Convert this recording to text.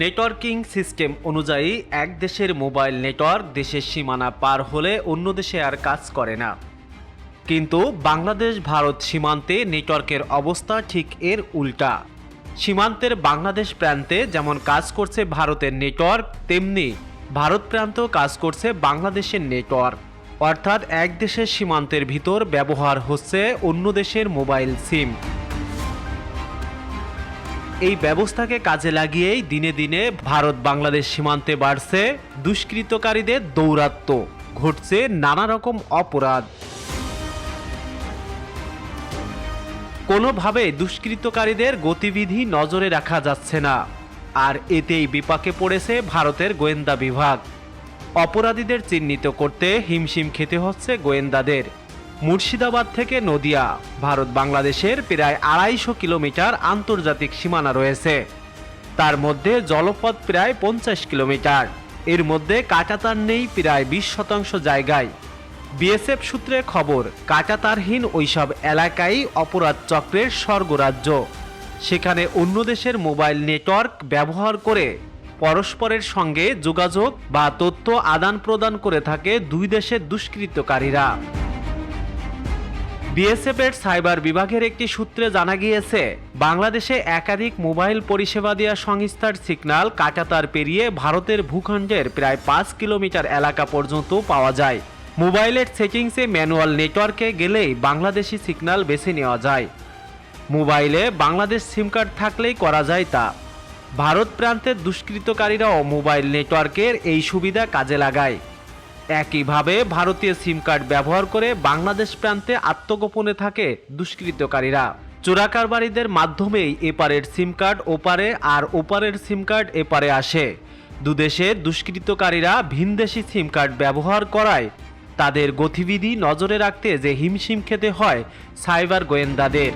Networking system অনুযায়ী এক দেশের মোবাইল নেটওয়ার্ক দেশের সীমানা পার হলে অন্য দেশে আর কাজ করে না। কিন্তু বাংলাদেশ ভারত সীমান্তে নেটওয়ার্কের অবস্থা ঠিক এর উল্টা। সীমান্তের বাংলাদেশ প্রান্তে যেমন কাজ করছে ভারতের নেটওয়ার্ক, তেমনি ভারত প্রান্তেও কাজ করছে বাংলাদেশের নেটওয়ার্ক। অর্থাৎ এক দেশের সীমান্তের ভিতর ব্যবহার হচ্ছে অন্য দেশের মোবাইল সিম। এই ব্যবস্থাকে কাজে লাগিয়েই দিনে দিনে ভারত বাংলাদেশ সীমান্তে বাড়ছে দুষ্কৃতকারীদের দৌরাত্ম্য, ঘটছে নানা রকম অপরাধ। কোনোভাবে দুষ্কৃতকারীদের গতিবিধি নজরে রাখা যাচ্ছে না, আর এতেই বিপাকে পড়েছে ভারতের গোয়েন্দা বিভাগ। অপরাধীদের চিহ্নিত করতে হিমশিম খেতে হচ্ছে গোয়েন্দাদের। মুর্শিদাবাদ থেকে নদিয়া, ভারত বাংলাদেশের প্রায় ২৫০ কিলোমিটার আন্তর্জাতিক সীমানা রয়েছে। তার মধ্যে জলপথ প্রায় ৫০ কিলোমিটার। এর মধ্যে কাঁটাতার নেই প্রায় ২০% জায়গায়। বিএসএফ সূত্রে খবর, কাঁটাতারহীন ওইসব এলাকায় অপরাধ চক্রের স্বর্গরাজ্য। সেখানে অন্য দেশের মোবাইল নেটওয়ার্ক ব্যবহার করে পরস্পরের সঙ্গে যোগাযোগ বা তথ্য আদান প্রদান করে থাকে দুই দেশের দুষ্কৃতকারীরা। বিএসএফের সাইবার বিভাগের একটি সূত্রে জানা গিয়েছে, বাংলাদেশে একাধিক মোবাইল পরিষেবা দেওয়া সংস্থার সিগন্যাল কাঁটাতার পেরিয়ে ভারতের ভূখণ্ডের প্রায় ৫ কিলোমিটার এলাকা পর্যন্ত পাওয়া যায়। মোবাইলের সেটিংসে ম্যানুয়াল নেটওয়ার্কে গেলেই বাংলাদেশি সিগন্যাল বেছে নেওয়া যায়। মোবাইলে বাংলাদেশ সিম কার্ড থাকলেই করা যায় তা। ভারত প্রান্তের দুষ্কৃতকারীরাও মোবাইল নেটওয়ার্কের এই সুবিধা কাজে লাগায়। একইভাবে ভারতীয় সিম কার্ড ব্যবহার করে বাংলাদেশ প্রান্তে আত্মগোপনে থাকে দুষ্কৃতকারীরা। চোরাকারবারিদের মাধ্যমেই এপারের সিম কার্ড ওপারে আর ওপারের সিম কার্ড এপারে আসে। দুদেশের দুষ্কৃতকারীরা ভিনদেশি সিম কার্ড ব্যবহার করায় তাদের গতিবিধি নজরে রাখতে যে হিমশিম খেতে হয় সাইবার গোয়েন্দাদের।